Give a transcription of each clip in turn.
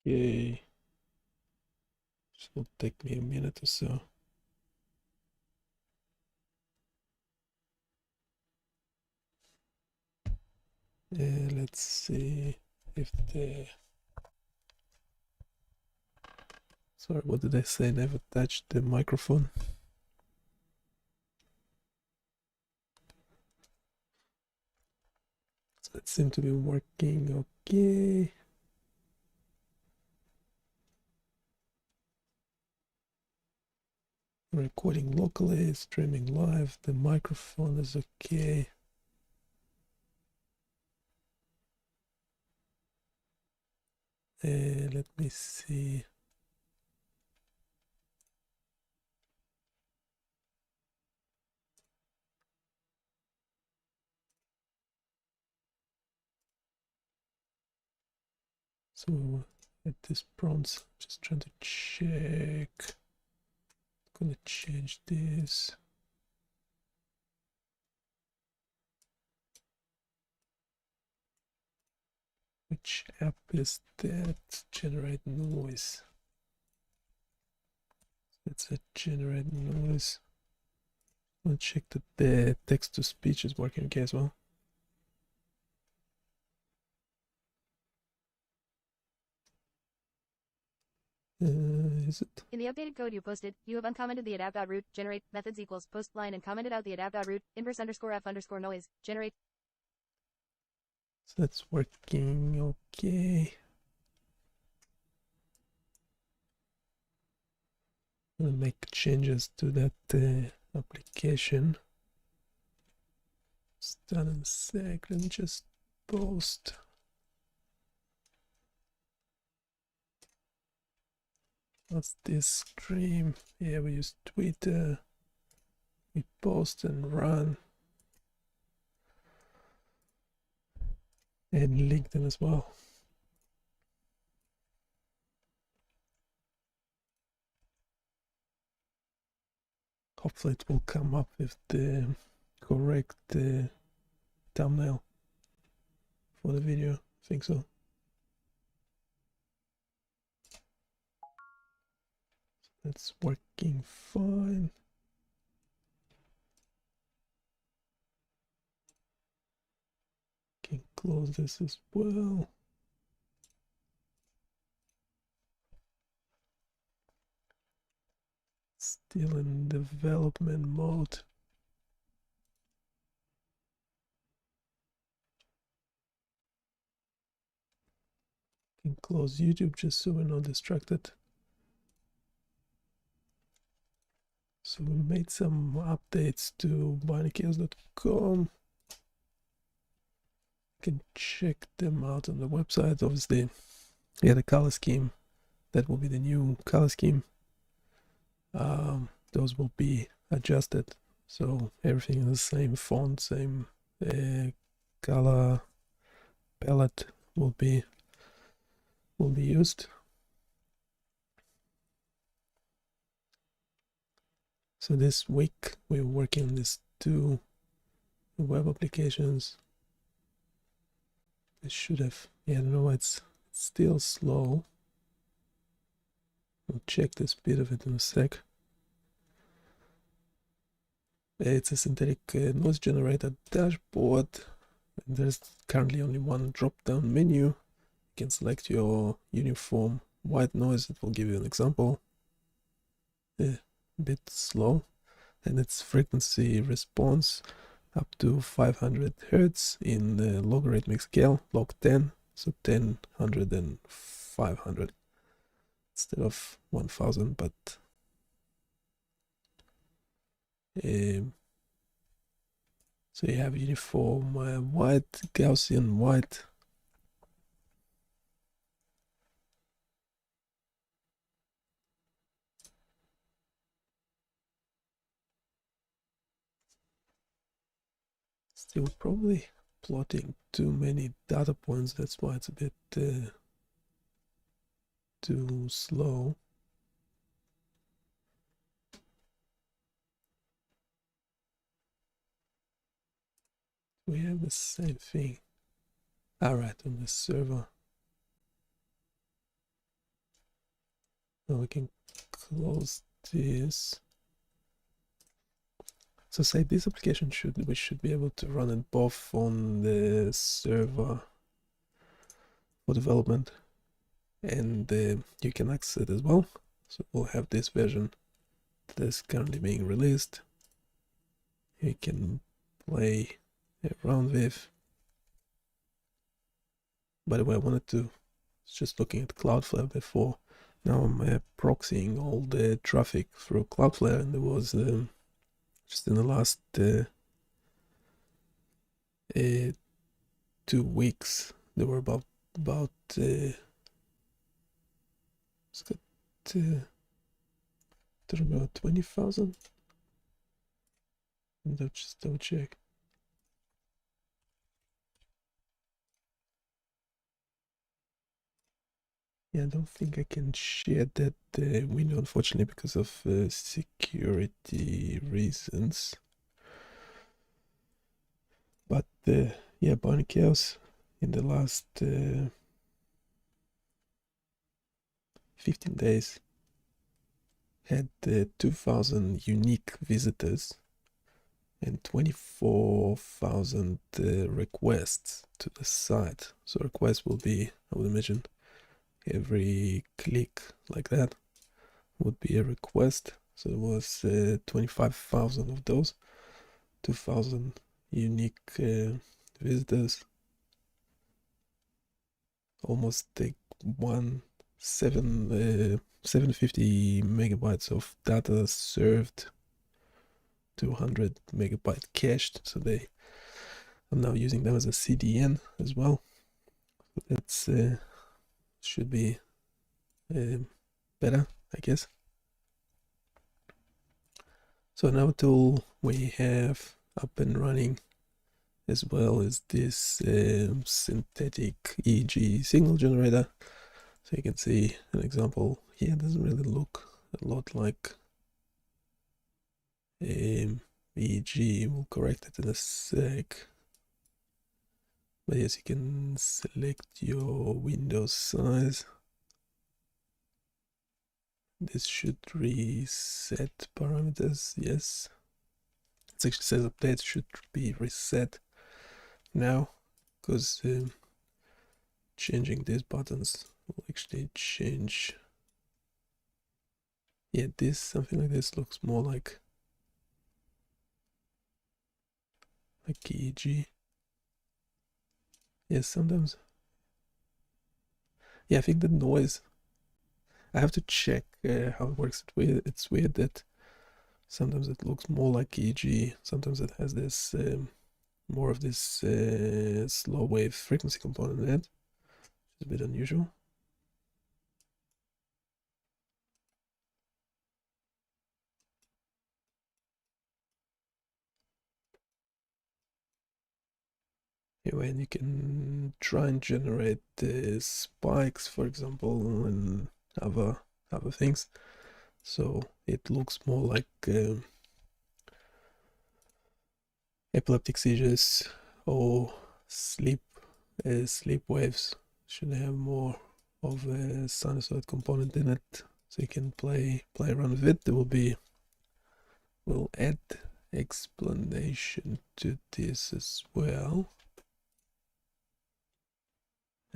Okay, this will take me a minute or so. Let's see if the... Sorry, what did I say? Never touched the microphone. So it seemed to be working okay. Recording locally, streaming live, the microphone is okay. Let me see. So at this prompts, just trying to check. Gonna change this. Which app is that? Generate noise. It's a generate noise. I'll check that the text to speech is working okay as well. Is it? In the updated code you posted, you have uncommented the adapt.root, generate, methods equals, post line and commented out the adapt.root, inverse underscore f underscore noise, generate. So that's working okay. I'm gonna make changes to that application. It's done in a sec. Let me just post. What's this stream? Yeah, we use Twitter. We post and run. And LinkedIn as well. Hopefully it will come up with the correct thumbnail for the video. I think so. That's working fine. Can close this as well. Still in development mode. Can close YouTube just so we're not distracted. So we made some updates to binarychaos.com. You can check them out on the website. Obviously, yeah, the color scheme, that will be the new color scheme. Those will be adjusted, so everything is the same font, same color palette will be used. So this week we're working on these two web applications. It should have, yeah, I don't know, it's still slow. We'll check the speed of it in a sec. It's a synthetic noise generator dashboard. There's currently only one drop-down menu. You can select your uniform white noise. It will give you an example. A bit slow, and its frequency response up to 500 hertz in the logarithmic scale, log 10, so 10, 100, and 500 instead of 1000. But so you have uniform white, Gaussian white. Still probably plotting too many data points, that's why it's a bit too slow. We have the same thing. Alright, on the server. Now we can close this. So say this application we should be able to run it both on the server for development, and you can access it as well. So we'll have this version that is currently being released. You can play around with. By the way, I wanted to just looking at Cloudflare before. Now I'm proxying all the traffic through Cloudflare, and there was just in the last 2 weeks there were about it's got about 20,000. Just double check. Yeah, I don't think I can share that window, unfortunately, because of security reasons. But yeah, Barney Chaos in the last 15 days had 2,000 unique visitors and 24,000 requests to the site. So requests will be, I would imagine, every click like that would be a request. So it was 25,000 of those, 2,000 unique visitors, almost 750 megabytes of data served, 200 megabyte cached. So I'm now using them as a CDN as well. So that's should be better, I guess. So another tool we have up and running as well is this synthetic EEG signal generator. So you can see an example here. It doesn't really look a lot like EEG. We'll correct it in a sec. But yes, you can select your window size. This should reset parameters. Yes, it actually says update should be reset now, because changing these buttons will actually change. Yeah, this, something like this looks more like EEG. Yes, sometimes. Yeah, I think the noise, I have to check how it works. It's weird that sometimes it looks more like EEG, sometimes it has this more of this slow wave frequency component in it. It's a bit unusual. Anyway, and you can try and generate spikes, for example, and other things. So it looks more like epileptic seizures or sleep waves. Should have more of a sinusoid component in it, so you can play around with it. There will be, we'll add explanation to this as well.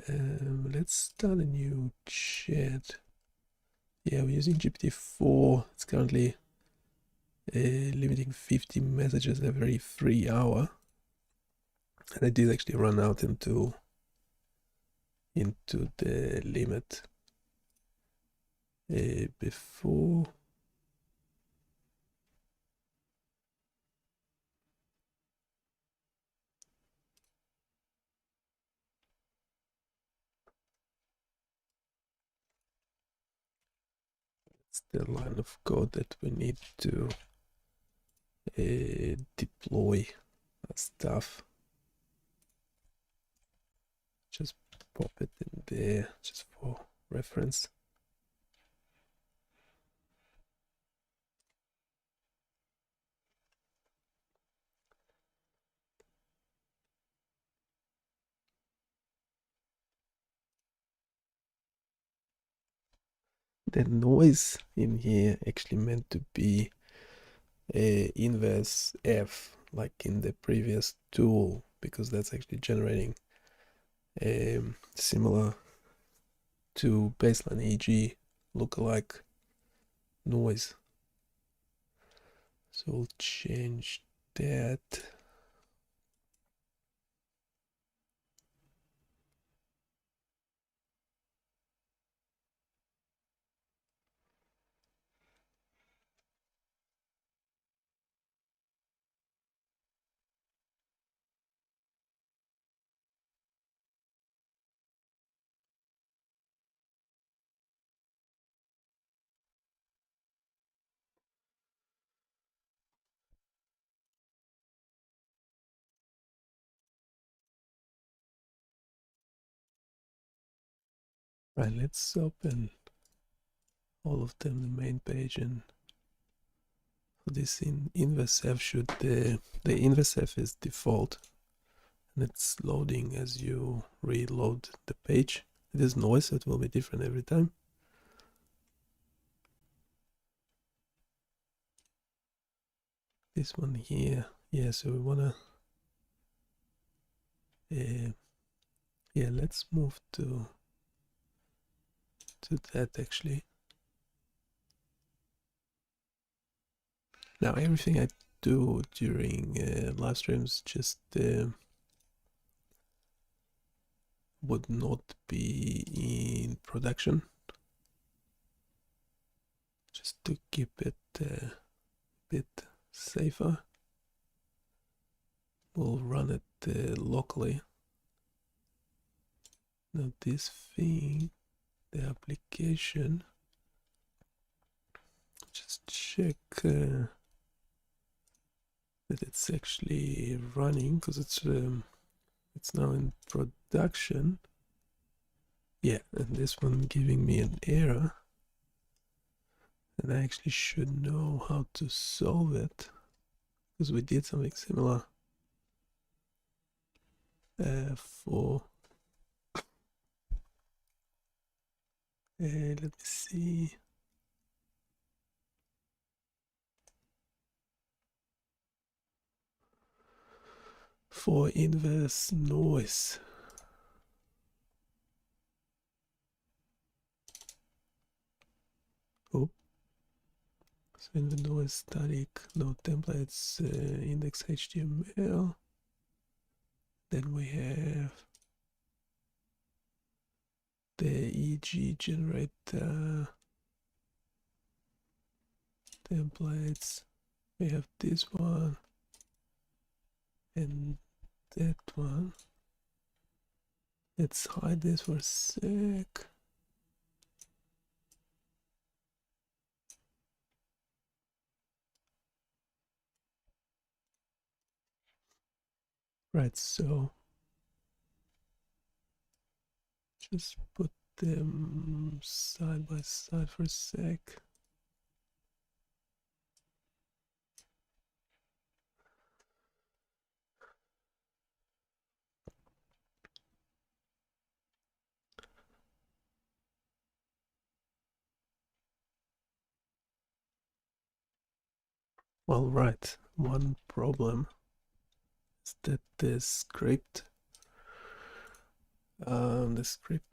Let's start a new chat. Yeah, we're using GPT-4. It's currently limiting 50 messages every 3 hours. And I did actually run out into the limit before. It's the line of code that we need to deploy stuff. Just pop it in there just for reference. the noise in here actually meant to be a inverse F, like in the previous tool, because that's actually generating similar to baseline EEG lookalike noise. So we'll change that. Right, let's open all of them, the main page, and for this in inverse F should the inverse F is default, and it's loading as you reload the page. It is noise, so it will be different every time. This one here, yeah, so we wanna yeah, let's move to that actually. Now everything I do during live streams just would not be in production, just to keep it a bit safer. We'll run it locally. Now this thing, the application, just check that it's actually running, because it's now in production. Yeah, and this one giving me an error, and I actually should know how to solve it, because we did something similar for let me see. For inverse noise. Oh, so in the noise static, no templates, index HTML. Then we have the EEG generate templates. We have this one and that one. Let's hide this for a sec. Right, so just put them side by side for a sec. Well, right, one problem is that the script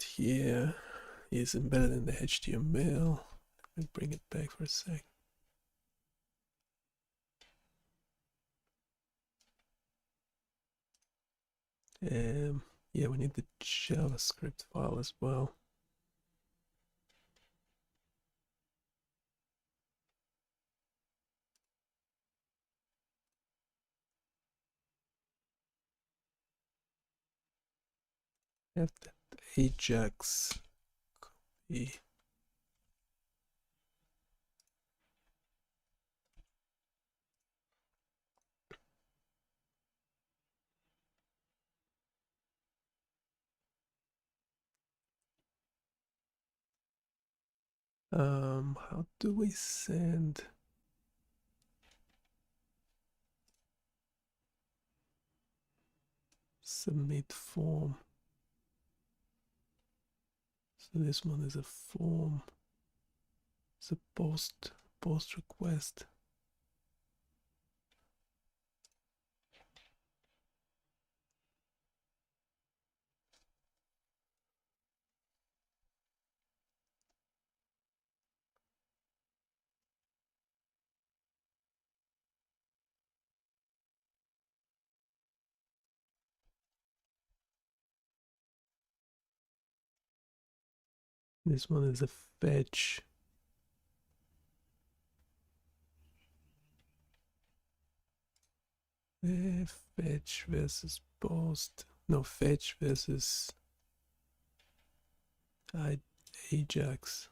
here is embedded in the HTML. Let me bring it back for a sec. Yeah, we need the JavaScript file as well. Have that Ajax copy. How do we send submit form? So this one is a form. It's a post request. This one is a fetch. Fetch versus post. No, fetch versus Ajax.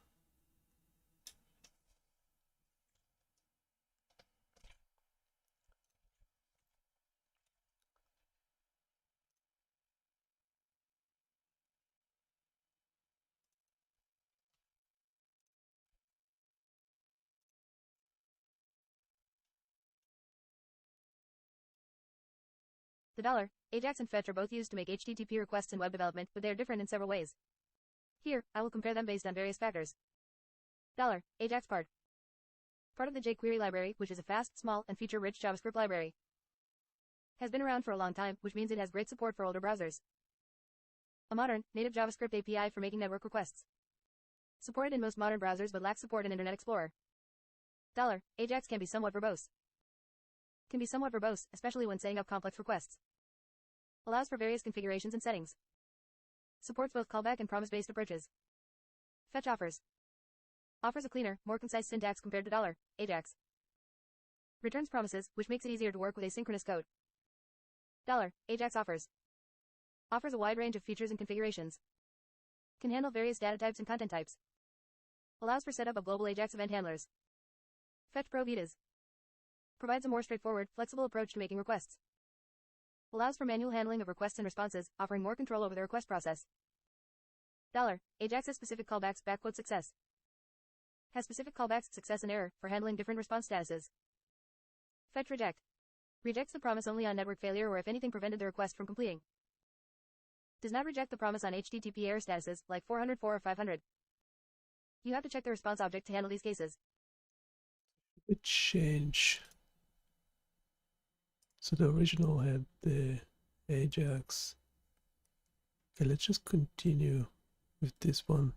The $Ajax and fetch are both used to make HTTP requests in web development, but they are different in several ways. Here, I will compare them based on various factors. $Ajax part of the jQuery library, which is a fast, small, and feature-rich JavaScript library. Has been around for a long time, which means it has great support for older browsers. A modern, native JavaScript API for making network requests. Supported in most modern browsers but lacks support in Internet Explorer. $Ajax can be somewhat verbose. Especially when setting up complex requests. Allows for various configurations and settings. Supports both callback and promise-based approaches. Fetch offers a cleaner, more concise syntax compared to $Ajax. Returns promises, which makes it easier to work with asynchronous code. $Ajax offers a wide range of features and configurations. Can handle various data types and content types. Allows for setup of global Ajax event handlers. Fetch Pro Vitas provides a more straightforward, flexible approach to making requests. Allows for manual handling of requests and responses, offering more control over the request process. Ajax has specific callbacks, success. Has specific callbacks, success and error, for handling different response statuses. Fetch Reject rejects the promise only on network failure or if anything prevented the request from completing. Does not reject the promise on HTTP error statuses, like 404 or 500. You have to check the response object to handle these cases. We change. So the original had the Ajax. Okay, let's just continue with this one.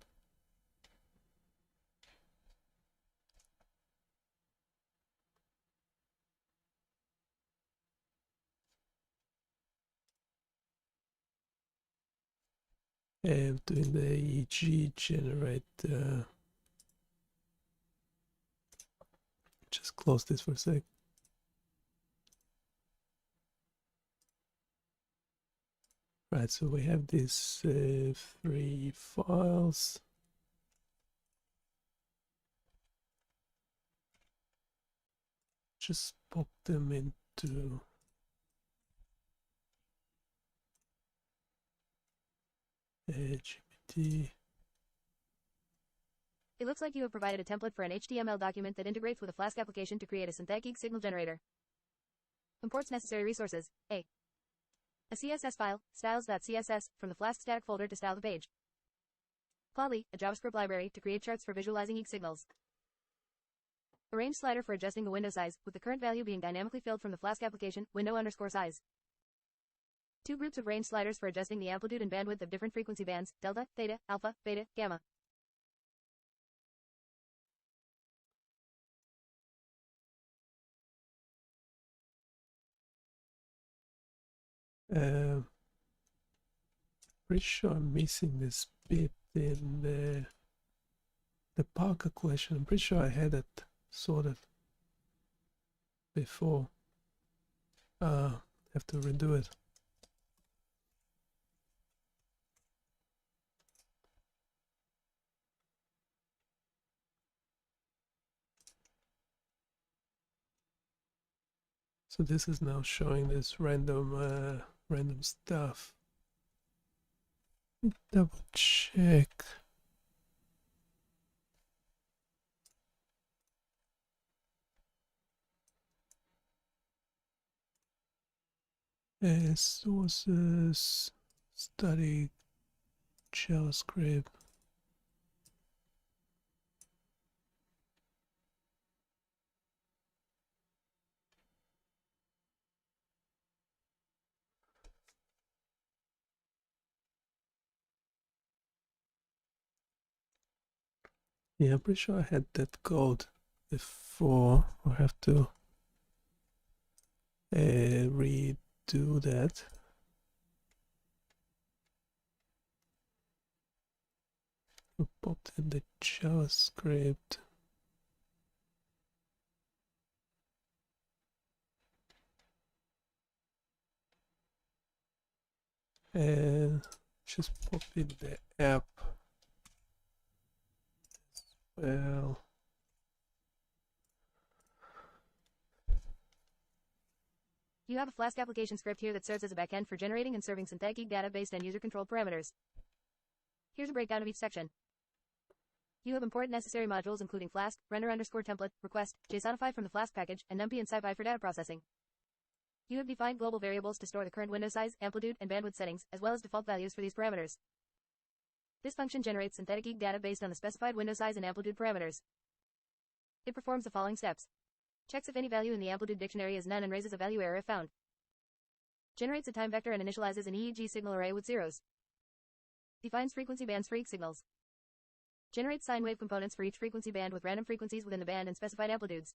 And doing the EEG generate. Just close this for a sec. Right, so we have these 3 files. Just pop them into GPT. It looks like you have provided a template for an HTML document that integrates with a Flask application to create a synthetic EEG signal generator. Imports necessary resources. A CSS file, styles.css, from the Flask static folder to style the page. Plotly, a JavaScript library to create charts for visualizing EEG signals. A range slider for adjusting the window size, with the current value being dynamically filled from the Flask application, window_size. 2 groups of range sliders for adjusting the amplitude and bandwidth of different frequency bands, delta, theta, alpha, beta, gamma. Pretty sure I'm missing this bit in the power calculation. I'm pretty sure I had it sorted before. Have to redo it. So this is now showing this random stuff. Double check. Sources, study JavaScript. Yeah, I'm pretty sure I had that code before. I'll have to redo that. I popped in the JavaScript. And just pop in the app. Well, You have a Flask application script here that serves as a backend for generating and serving synthetic EEG data based on user-controlled parameters. Here's a breakdown of each section. You have important necessary modules including Flask, render_template, request, JSONify from the Flask package, and NumPy and SciPy for data processing. You have defined global variables to store the current window size, amplitude, and bandwidth settings, as well as default values for these parameters. This function generates synthetic EEG data based on the specified window size and amplitude parameters. It performs the following steps. Checks if any value in the amplitude dictionary is none and raises a value error if found. Generates a time vector and initializes an EEG signal array with zeros. Defines frequency bands for each signals. Generates sine wave components for each frequency band with random frequencies within the band and specified amplitudes.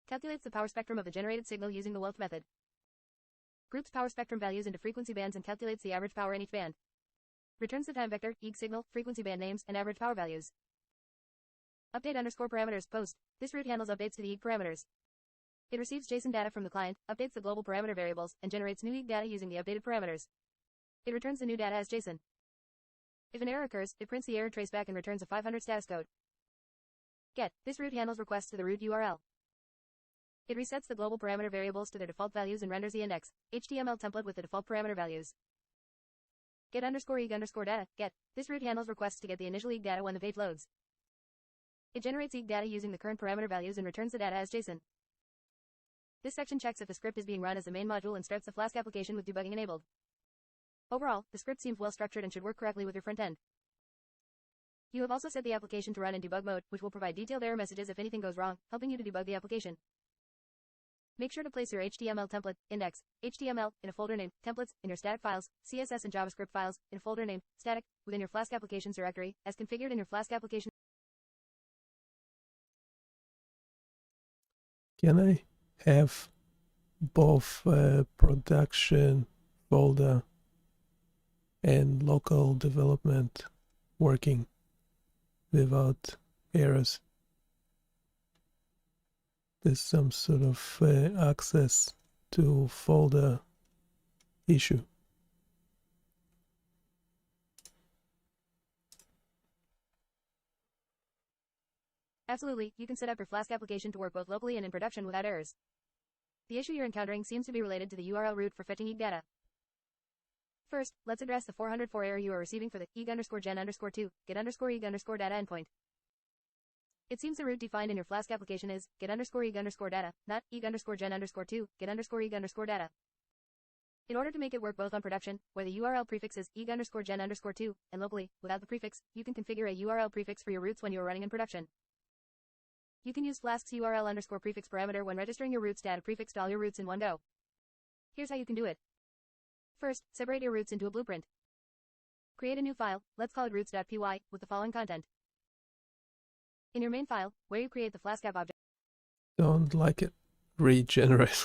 Calculates the power spectrum of the generated signal using the Wolf method. Groups power spectrum values into frequency bands and calculates the average power in each band. Returns the time vector, EEG signal, frequency band names, and average power values. Update_parameters post. This route handles updates to the EEG parameters. It receives JSON data from the client, updates the global parameter variables, and generates new EEG data using the updated parameters. It returns the new data as JSON. If an error occurs, it prints the error traceback and returns a 500 status code. Get. This route handles requests to the root URL. It resets the global parameter variables to their default values and renders the index HTML template with the default parameter values. Get_EEG_data. Get. This route handles requests to get the initial EEG data when the page loads. It generates EEG data using the current parameter values and returns the data as JSON. This section checks if the script is being run as the main module and starts the Flask application with debugging enabled. Overall, the script seems well structured and should work correctly with your front end. You have also set the application to run in debug mode, which will provide detailed error messages if anything goes wrong, helping you to debug the application. Make sure to place your HTML template, index, HTML, in a folder named templates, in your static files, CSS and JavaScript files, in a folder named static, within your Flask applications directory, as configured in your Flask application. can I have both production folder and local development working without errors? There's some sort of access to folder issue. Absolutely, you can set up your Flask application to work both locally and in production without errors. The issue you're encountering seems to be related to the URL route for fetching EEG data. First, let's address the 404 error you are receiving for the EEG_gen_2 get_EEG_data endpoint. It seems the route defined in your Flask application is get_EEG_data, not EEG_gen_2 get_EEG_data. In order to make it work both on production, where the URL prefix is EEG_gen_2, and locally, without the prefix, you can configure a URL prefix for your routes when you are running in production. You can use Flask's URL_prefix parameter when registering your routes to add a prefix to all your routes in one go. Here's how you can do it. First, separate your routes into a blueprint. Create a new file, let's call it routes.py, with the following content. In your main file, where you create the Flask app object. Don't like it. Regenerate.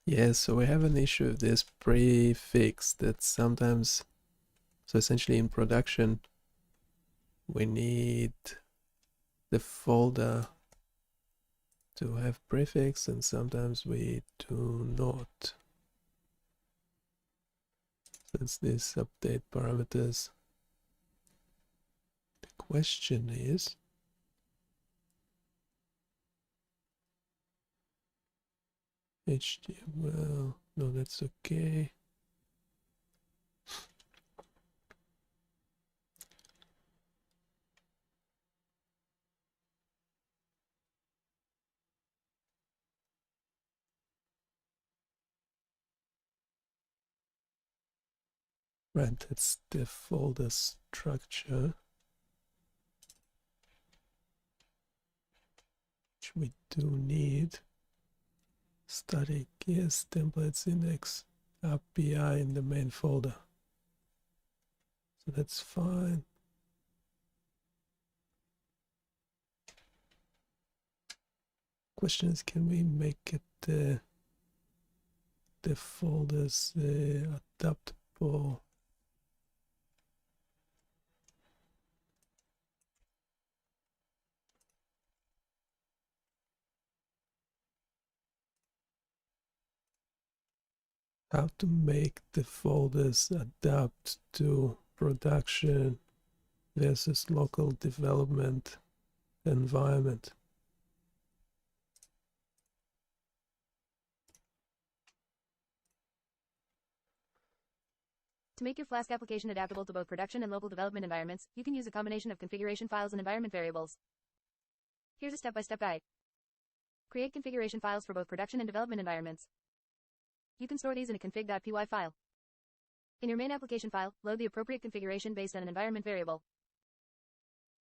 Yeah, so we have an issue of this prefix that sometimes, so essentially in production, we need the folder to have prefix and sometimes we do not. Since this update parameters, the question is, HTML, no, that's okay. Right, that's the folder structure, which we do need. Static, yes, templates index. API in the main folder. So that's fine. Question is, can we make it the folders adaptable? How to make the folders adapt to production versus local development environment. To make your Flask application adaptable to both production and local development environments, you can use a combination of configuration files and environment variables. Here's a step-by-step guide. Create configuration files for both production and development environments. You can store these in a config.py file. In your main application file, load the appropriate configuration based on an environment variable.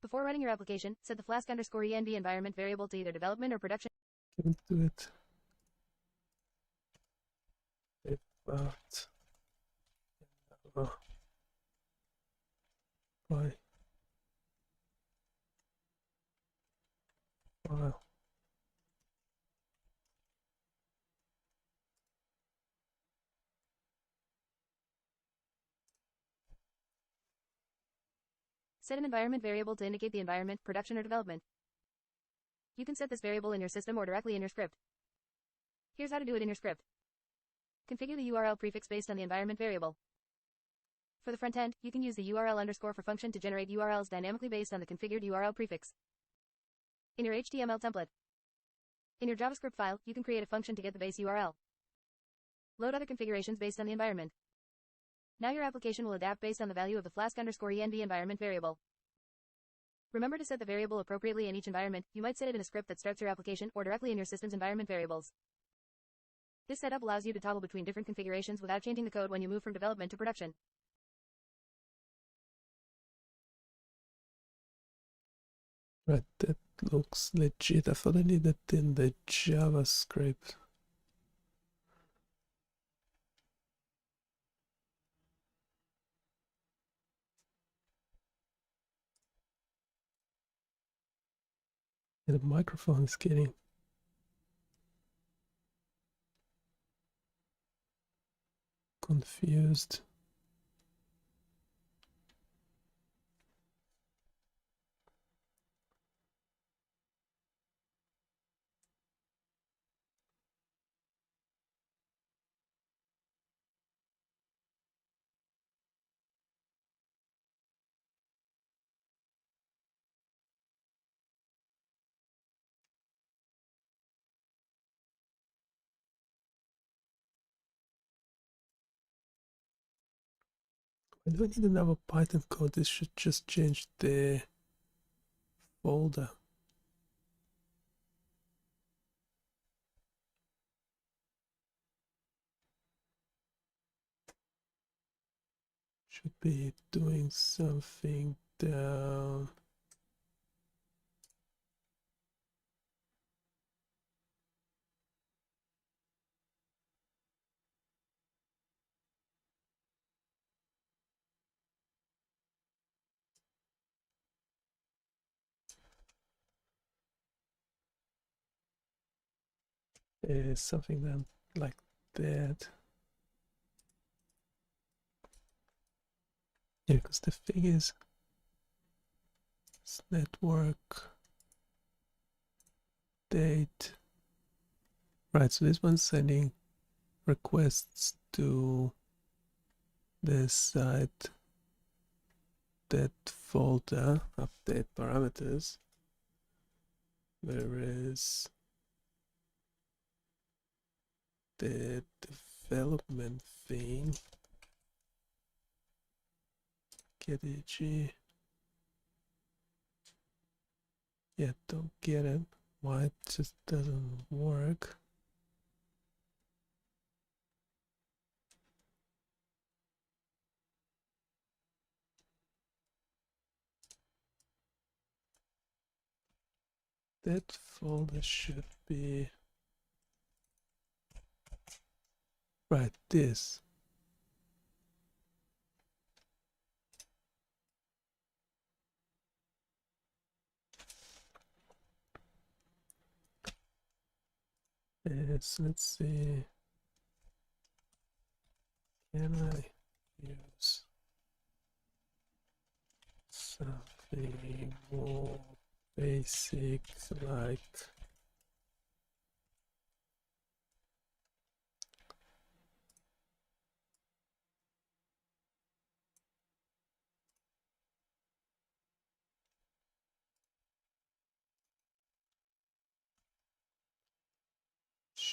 Before running your application, set the Flask_env environment variable to either development or production. Can we do it? About by file. Set an environment variable to indicate the environment, production, or development. You can set this variable in your system or directly in your script. Here's how to do it in your script. Configure the URL prefix based on the environment variable. For the front end, you can use the URL_ for function to generate URLs dynamically based on the configured URL prefix. In your HTML template. In your JavaScript file, you can create a function to get the base URL. Load other configurations based on the environment. Now your application will adapt based on the value of the Flask_env environment variable. Remember to set the variable appropriately in each environment. You might set it in a script that starts your application or directly in your system's environment variables. This setup allows you to toggle between different configurations without changing the code when you move from development to production. Right, that looks legit. I thought I needed it in the JavaScript. Yeah, the microphone is getting confused. I don't need another Python code. This should just change the folder. Should be doing something down. Something then like that. Yeah, because the thing is, it's network date. Right, so this one's sending requests to the site that folder update parameters, whereas the development thing get EEG. Yeah, don't get it. Why it just doesn't work. That folder should be right, this. Yes, let's see. Can I use something more basic like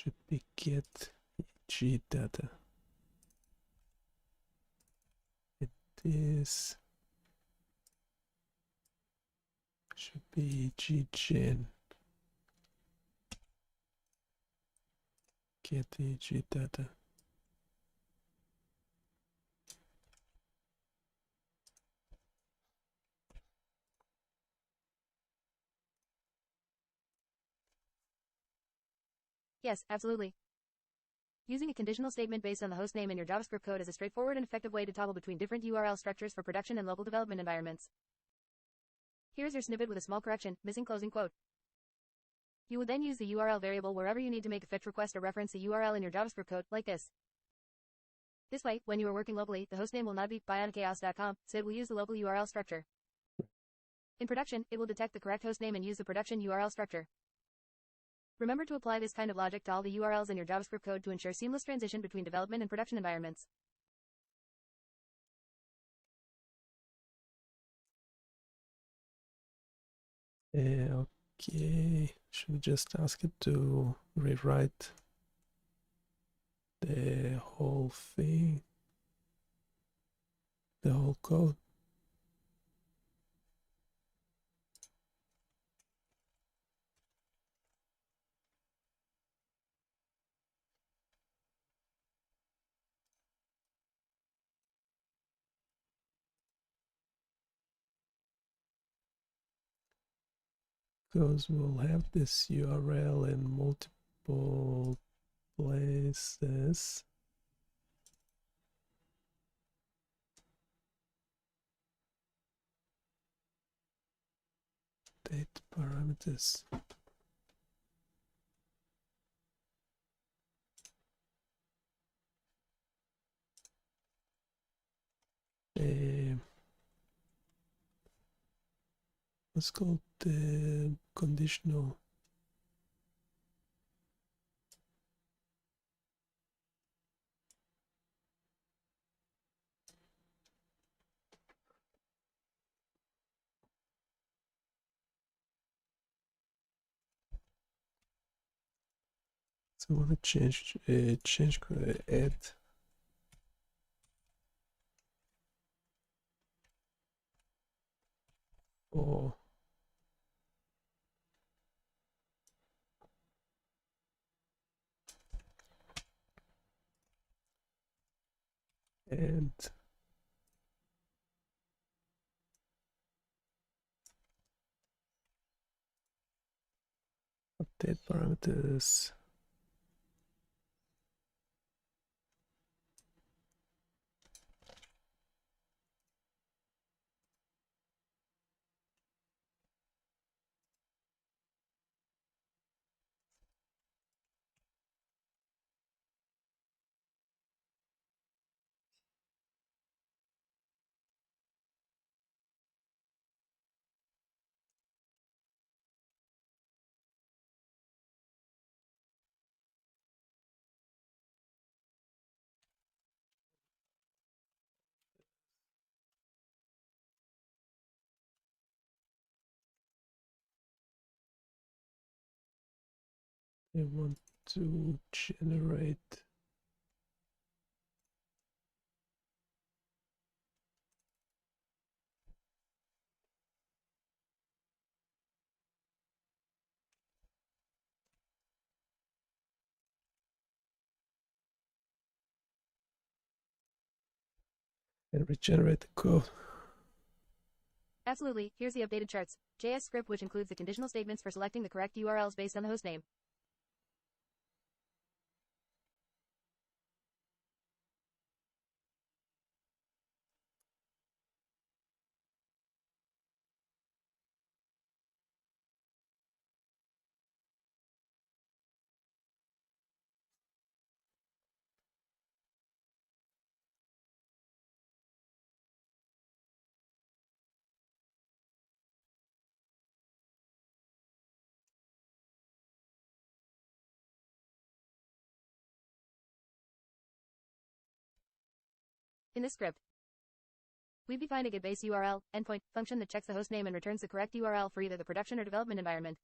should be get EEG data. It is should be EEG gen. Get EEG data. Yes, absolutely. Using a conditional statement based on the hostname in your JavaScript code is a straightforward and effective way to toggle between different URL structures for production and local development environments. Here's your snippet with a small correction, missing closing quote. You would then use the URL variable wherever you need to make a fetch request or reference the URL in your JavaScript code, like this. This way, when you are working locally, the hostname will not be bionicchaos.com, so it will use the local URL structure. In production, it will detect the correct hostname and use the production URL structure. Remember to apply this kind of logic to all the URLs in your JavaScript code to ensure seamless transition between development and production environments. Okay, should we just ask it to rewrite the whole thing, the whole code? Because we'll have this URL in multiple places. Date parameters. Let's call the conditional. So I want to change add or and update parameters. I want to generate and regenerate the code. Absolutely, here's the updated charts. JS script which includes the conditional statements for selecting the correct URLs based on the hostname. In this script, we've defined a getBase URL endpoint function that checks the host name and returns the correct URL for either the production or development environment.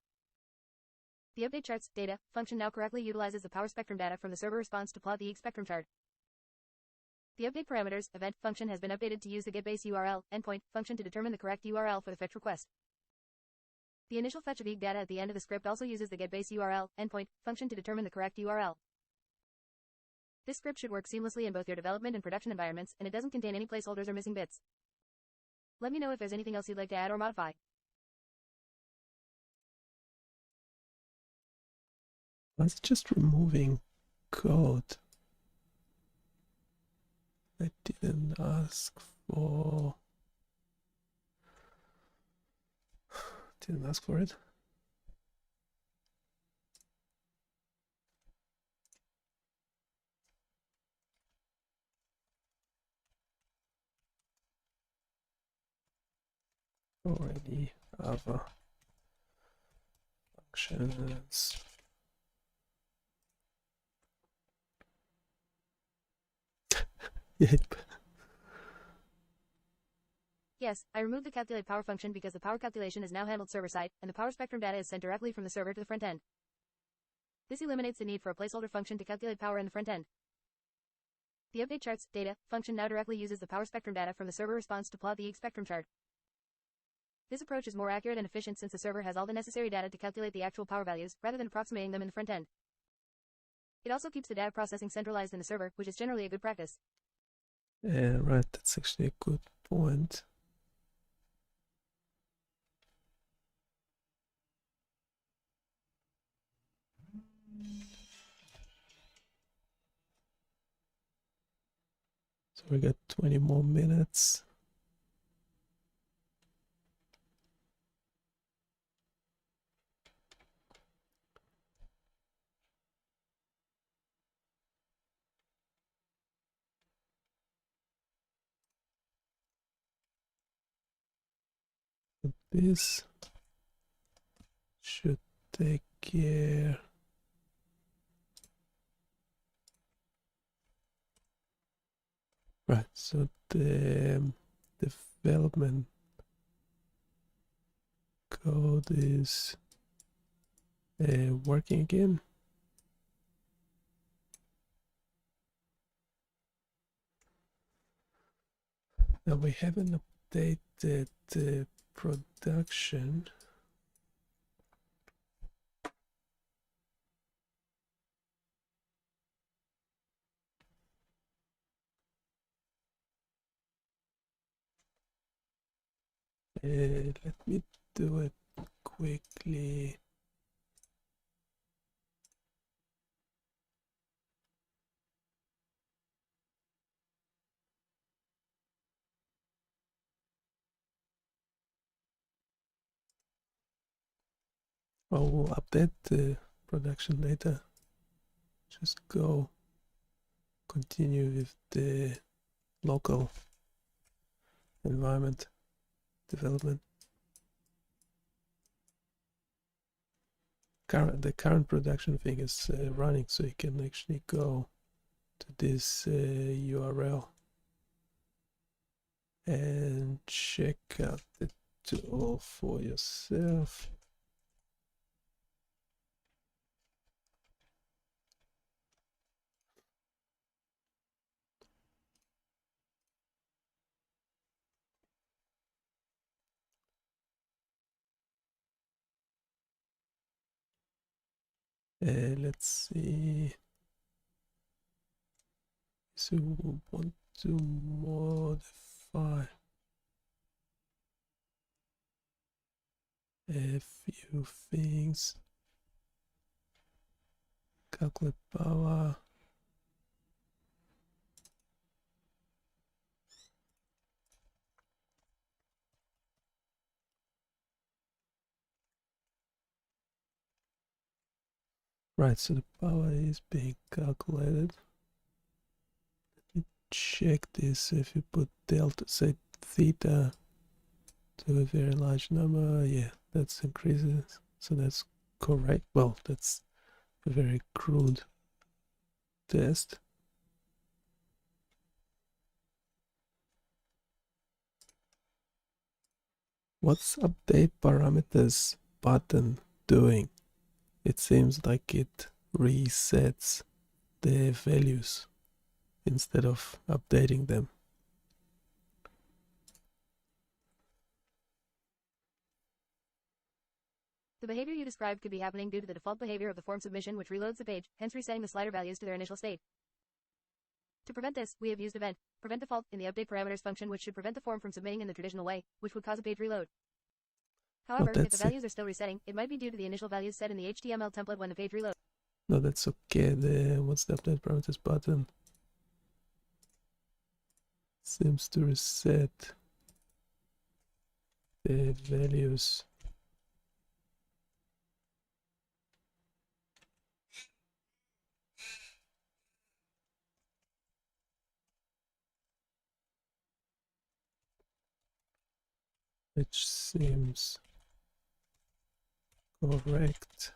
The update charts data function now correctly utilizes the power spectrum data from the server response to plot the EEG spectrum chart. The update parameters event function has been updated to use the getBase URL endpoint function to determine the correct URL for the fetch request. The initial fetch of EEG data at the end of the script also uses the getBase URL endpoint function to determine the correct URL. This script should work seamlessly in both your development and production environments, and it doesn't contain any placeholders or missing bits. Let me know if there's anything else you'd like to add or modify. It's just removing code. I didn't ask for. Didn't ask for it. Already other functions. Yep. Yes, I removed the calculate power function because the power calculation is now handled server-side, and the power spectrum data is sent directly from the server to the front end. This eliminates the need for a placeholder function to calculate power in the front end. The update charts data function now directly uses the power spectrum data from the server response to plot the EEG spectrum chart. This approach is more accurate and efficient since the server has all the necessary data to calculate the actual power values, rather than approximating them in the front end. It also keeps the data processing centralized in the server, which is generally a good practice. Right, that's actually a good point. So we got 20 more minutes. This should take care. Right, so the development code is working again. Now we haven't updated the production. Let me do it quickly. I will update the production data. Just go continue with the local environment development. The current production thing is running, so you can actually go to this URL and check out the tool for yourself. Let's see. So we want to modify a few things. Calculate power. Right, so the power is being calculated. Let me check this. If you put delta, say theta to a very large number, yeah, that's increases. So that's correct. Well, that's a very crude test. What's update parameters button doing? It seems like it resets the values instead of updating them. The behavior you described could be happening due to the default behavior of the form submission, which reloads the page, hence resetting the slider values to their initial state. To prevent this, we have used event prevent default in the update parameters function, which should prevent the form from submitting in the traditional way, which would cause a page reload. However, if the values are still resetting, it might be due to the initial values set in the HTML template when the page reloads. No, that's okay. What's the update parameters button? Seems to reset the values. Which seems correct.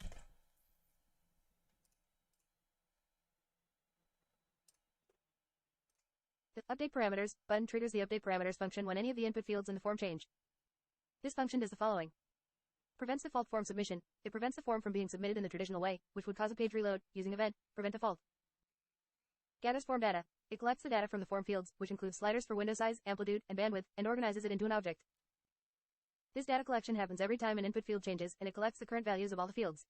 The update parameters button triggers the update parameters function when any of the input fields in the form change. This function does the following. Prevents default form submission. It prevents the form from being submitted in the traditional way, which would cause a page reload, using event prevent default. Gathers form data. It collects the data from the form fields, which includes sliders for window size, amplitude, and bandwidth, and organizes it into an object. This data collection happens every time an input field changes, and it collects the current values of all the fields.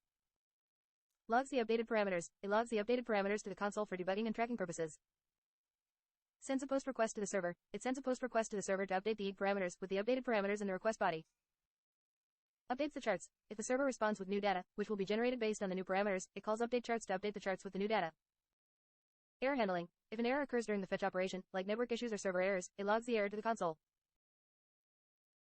Logs the updated parameters. It logs the updated parameters to the console for debugging and tracking purposes. Sends a post request to the server. It sends a post request to the server to update the EEG parameters with the updated parameters in the request body. Updates the charts. If the server responds with new data, which will be generated based on the new parameters, it calls update charts to update the charts with the new data. Error handling. If an error occurs during the fetch operation, like network issues or server errors, it logs the error to the console.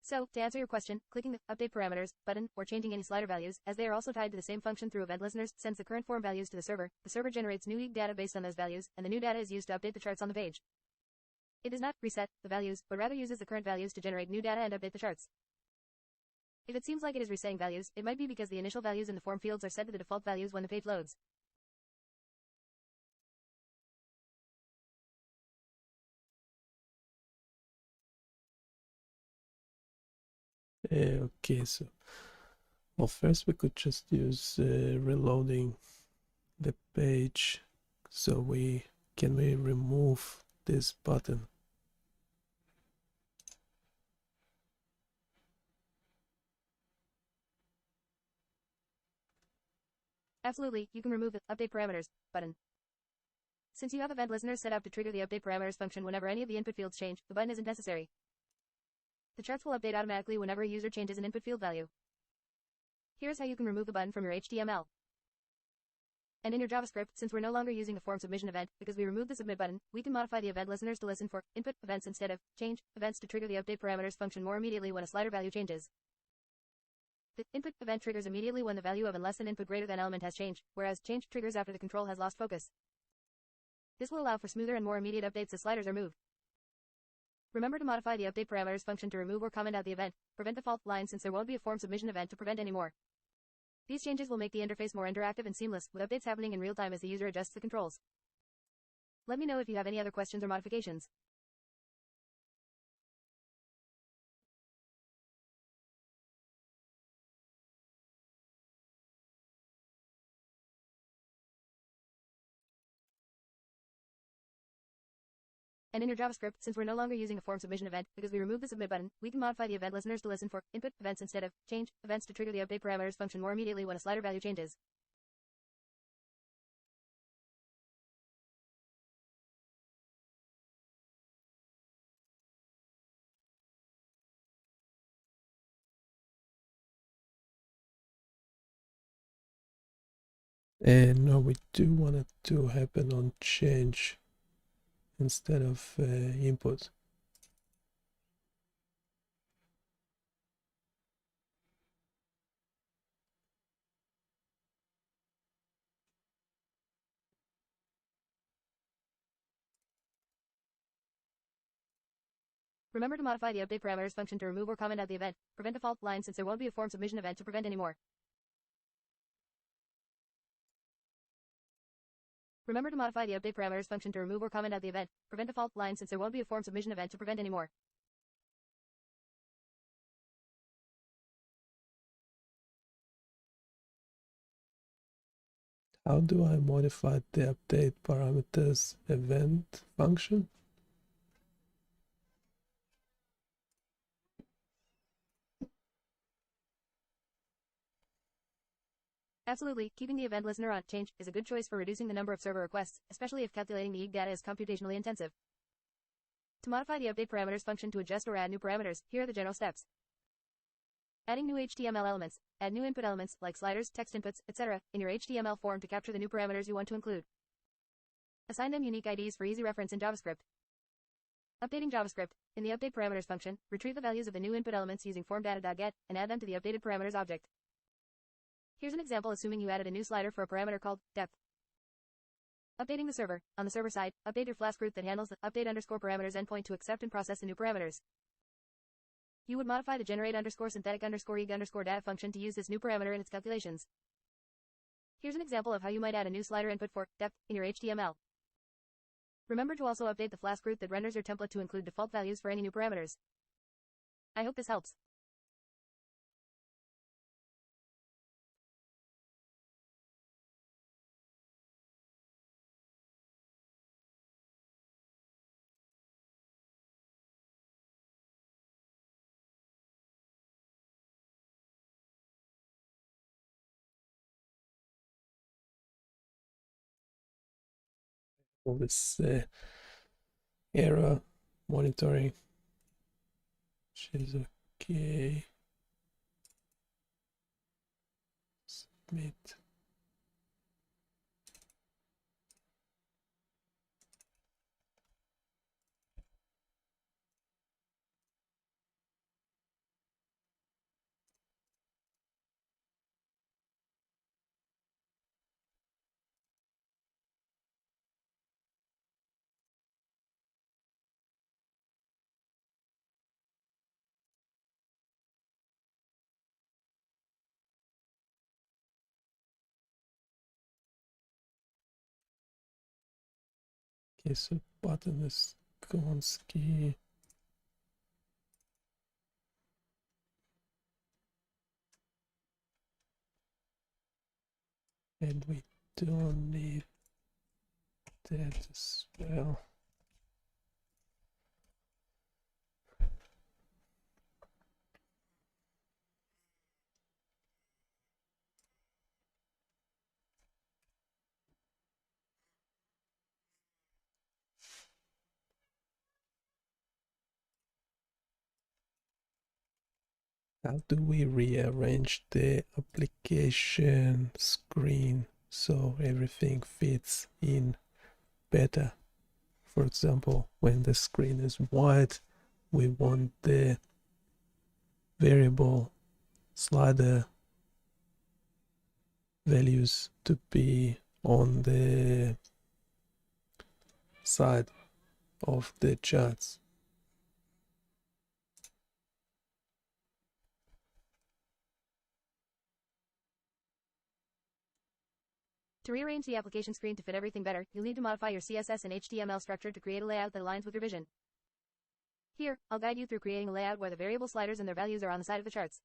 So, to answer your question, clicking the Update Parameters button, or changing any slider values, as they are also tied to the same function through event listeners, sends the current form values to the server generates new EEG data based on those values, and the new data is used to update the charts on the page. It does not reset the values, but rather uses the current values to generate new data and update the charts. If it seems like it is resetting values, it might be because the initial values in the form fields are set to the default values when the page loads. Okay, so well, first we could just use reloading the page. So we remove this button? Absolutely, you can remove the Update Parameters button. Since you have event listeners set up to trigger the Update Parameters function whenever any of the input fields change, the button isn't necessary. The charts will update automatically whenever a user changes an input field value. Here's how you can remove the button from your HTML. And in your JavaScript, since we're no longer using the form submission event, because we removed the submit button, we can modify the event listeners to listen for input events instead of change events to trigger the update parameters function more immediately when a slider value changes. The input event triggers immediately when the value of an less than input greater than element has changed, whereas change triggers after the control has lost focus. This will allow for smoother and more immediate updates as sliders are moved. Remember to modify the update parameters function to remove or comment out the event prevent default line, since there won't be a form submission event to prevent anymore. These changes will make the interface more interactive and seamless, with updates happening in real time as the user adjusts the controls. Let me know if you have any other questions or modifications. And in your JavaScript, since we're no longer using a form submission event, because we removed the submit button, we can modify the event listeners to listen for input events instead of change events to trigger the update parameters function more immediately when a slider value changes. And no, we do want it to happen on change instead of input. Remember to modify the update parameters function to remove or comment out the event prevent default line, since there won't be a form submission event to prevent anymore. Remember to modify the update parameters function to remove or comment out the event prevent default line, since there won't be a form submission event to prevent anymore. How do I modify the update parameters event function? Absolutely, keeping the event listener on change is a good choice for reducing the number of server requests, especially if calculating the EEG data is computationally intensive. To modify the update parameters function to adjust or add new parameters, here are the general steps. Adding new HTML elements. Add new input elements, like sliders, text inputs, etc., in your HTML form to capture the new parameters you want to include. Assign them unique IDs for easy reference in JavaScript. Updating JavaScript. In the update parameters function, retrieve the values of the new input elements using formData.get, and add them to the updated parameters object. Here's an example assuming you added a new slider for a parameter called depth. Updating the server. On the server side, update your Flask group that handles the update_parameters endpoint to accept and process the new parameters. You would modify the generate_synthetic_EEG_data function to use this new parameter in its calculations. Here's an example of how you might add a new slider input for depth in your HTML. Remember to also update the Flask group that renders your template to include default values for any new parameters. I hope this helps. All this error monitoring, which is okay. Submit. Okay, so button is Gonski. And we don't need that as well. How do we rearrange the application screen so everything fits in better? For example, when the screen is wide, we want the variable slider values to be on the side of the charts. To rearrange the application screen to fit everything better, you'll need to modify your CSS and HTML structure to create a layout that aligns with your vision. Here, I'll guide you through creating a layout where the variable sliders and their values are on the side of the charts.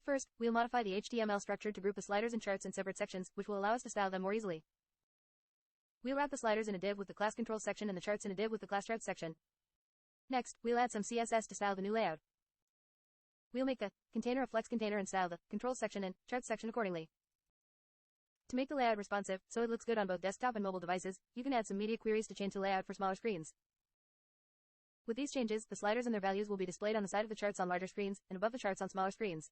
First, we'll modify the HTML structure to group the sliders and charts in separate sections, which will allow us to style them more easily. We'll wrap the sliders in a div with the class controls section and the charts in a div with the class charts section. Next, we'll add some CSS to style the new layout. We'll make the container a flex container and style the controls section and charts section accordingly. To make the layout responsive, so it looks good on both desktop and mobile devices, you can add some media queries to change the layout for smaller screens. With these changes, the sliders and their values will be displayed on the side of the charts on larger screens, and above the charts on smaller screens.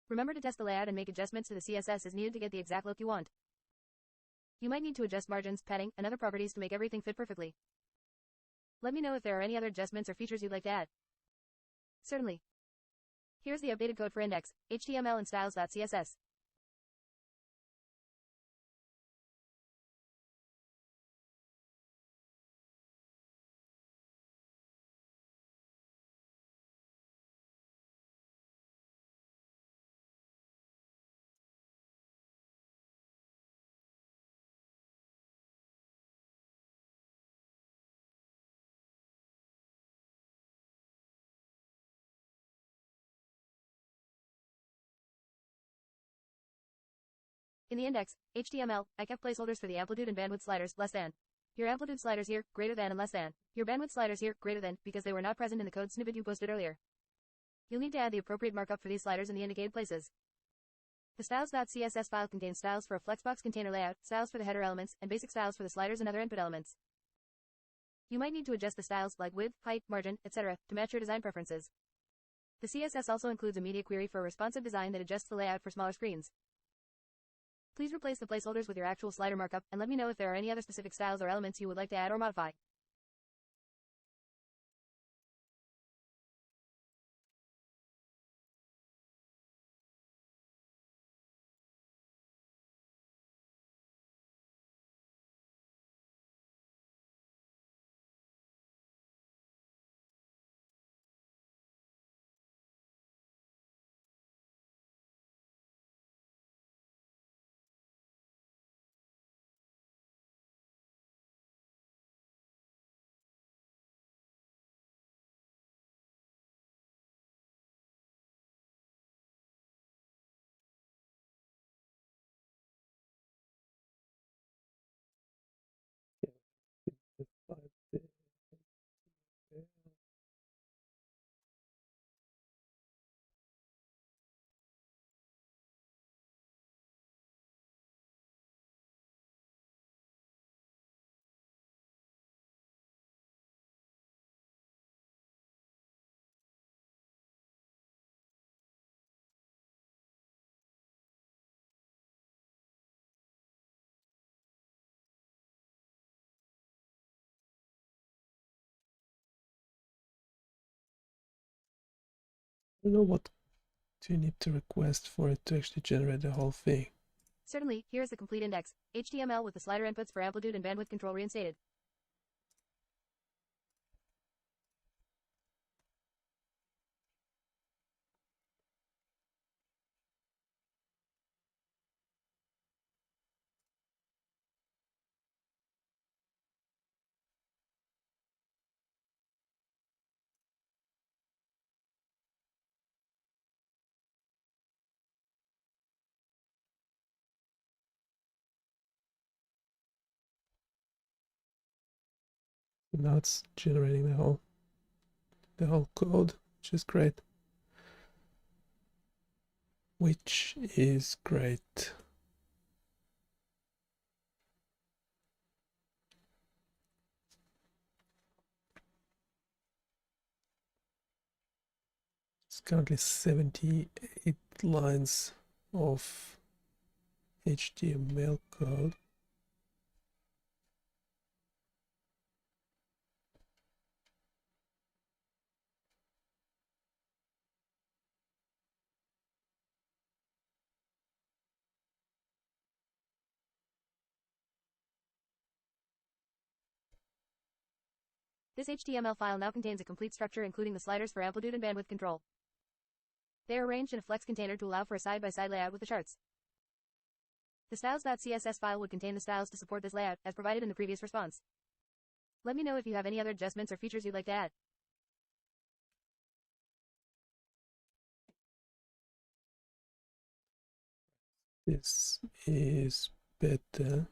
Remember to test the layout and make adjustments to the CSS as needed to get the exact look you want. You might need to adjust margins, padding, and other properties to make everything fit perfectly. Let me know if there are any other adjustments or features you'd like to add. Certainly. Here's the updated code for index, HTML and styles.css. In the index, HTML, I kept placeholders for the amplitude and bandwidth sliders, less than. Your amplitude sliders here, greater than and less than. Your bandwidth sliders here, greater than, because they were not present in the code snippet you posted earlier. You'll need to add the appropriate markup for these sliders in the indicated places. The styles.css file contains styles for a flexbox container layout, styles for the header elements, and basic styles for the sliders and other input elements. You might need to adjust the styles, like width, height, margin, etc., to match your design preferences. The CSS also includes a media query for a responsive design that adjusts the layout for smaller screens. Please replace the placeholders with your actual slider markup, and let me know if there are any other specific styles or elements you would like to add or modify. I don't know what do you need to request for it to actually generate the whole thing. Certainly, here is the complete index, HTML with the slider inputs for amplitude and bandwidth control reinstated. So now it's generating the whole code, which is great. Which is great. It's currently 78 lines of HTML code. This HTML file now contains a complete structure including the sliders for amplitude and bandwidth control. They are arranged in a flex container to allow for a side-by-side layout with the charts. The styles.css file would contain the styles to support this layout, as provided in the previous response. Let me know if you have any other adjustments or features you'd like to add. This is better.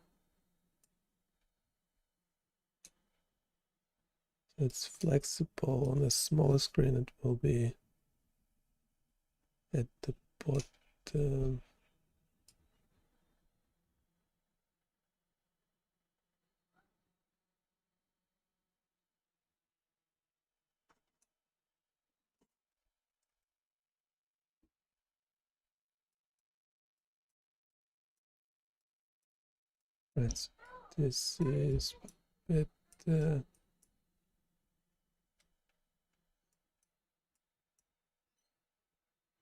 It's flexible. On a smaller screen it will be at the bottom. Right, this is better.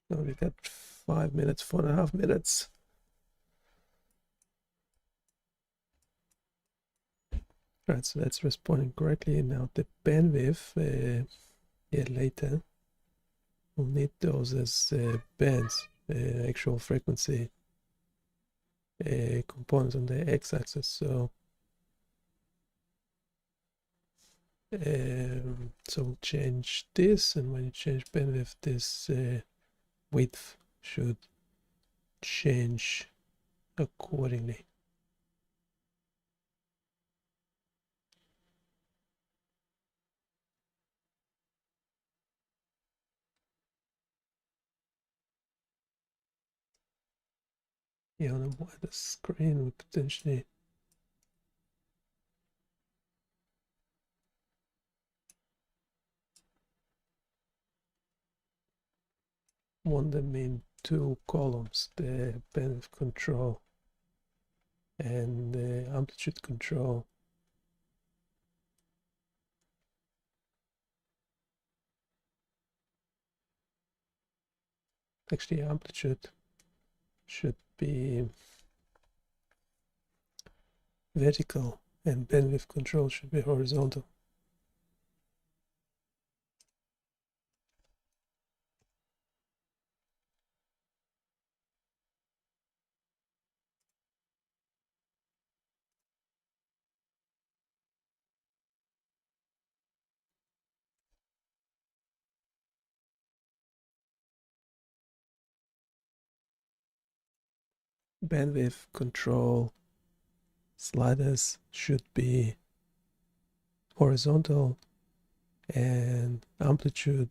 Now we got 5 minutes, 4.5 minutes. Right, so that's responding correctly. Now the bandwidth, later we'll need those as bands, actual frequency components on the x-axis. So we'll change this, and when you change bandwidth, this width should change accordingly. Yeah, on a wider screen we potentially want them in two columns, the bandwidth control and the amplitude control. Actually, amplitude should be vertical and bandwidth control should be horizontal. Bandwidth control sliders should be horizontal and amplitude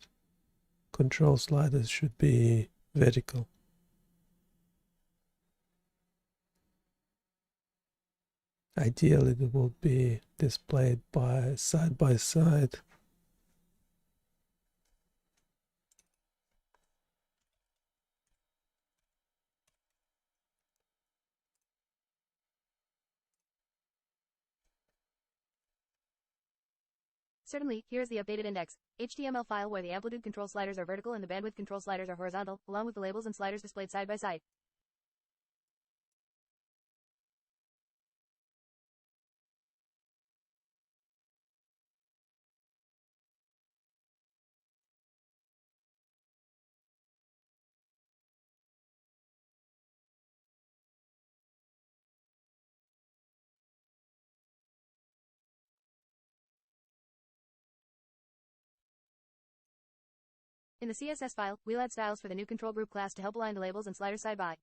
control sliders should be vertical. Ideally, it will be displayed by side. Certainly, here is the updated index HTML file where the amplitude control sliders are vertical and the bandwidth control sliders are horizontal, along with the labels and sliders displayed side by side. In the CSS file, we'll add styles for the new control group class to help align the labels and sliders side by.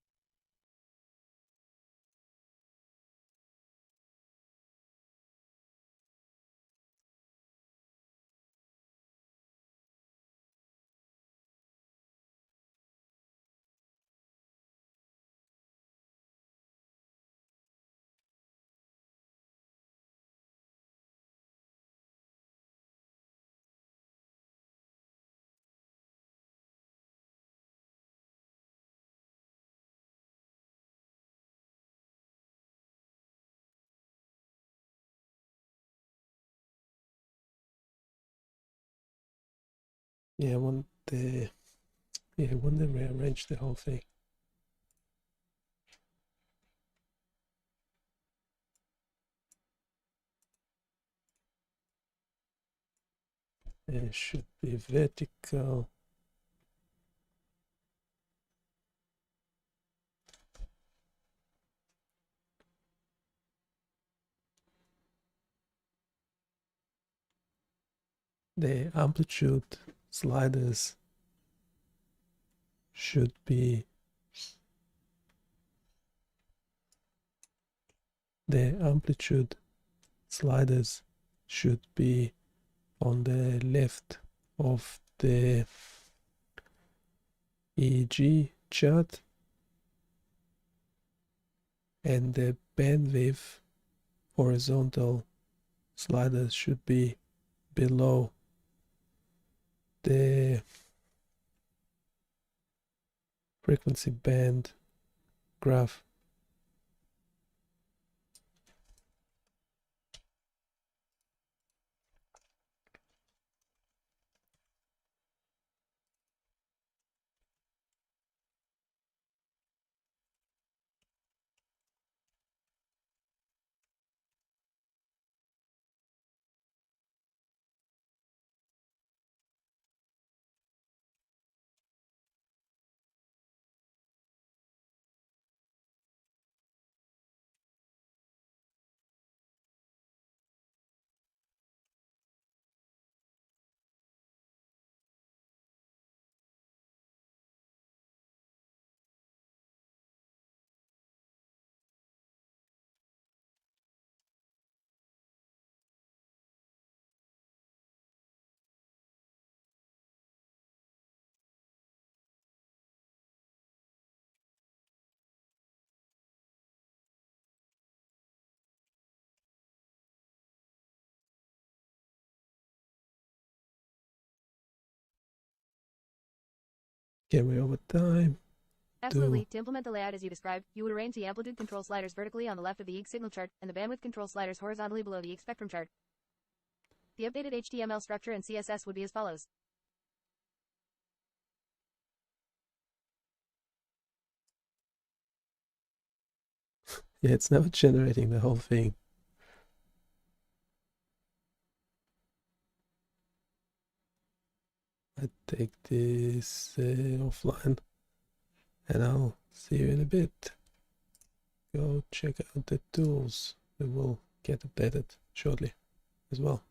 Yeah, I want to rearrange the whole thing. It should be vertical. The amplitude sliders should be on the left of the EEG chart, and the bandwidth horizontal sliders should be below the frequency band graph. Camera over time. Absolutely. To implement the layout as you described, you would arrange the amplitude control sliders vertically on the left of the EEG signal chart and the bandwidth control sliders horizontally below the EEG spectrum chart. The updated HTML structure and CSS would be as follows. Yeah, it's never generating the whole thing. I take this offline and I'll see you in a bit. Go check out the tools. They will get updated shortly as well.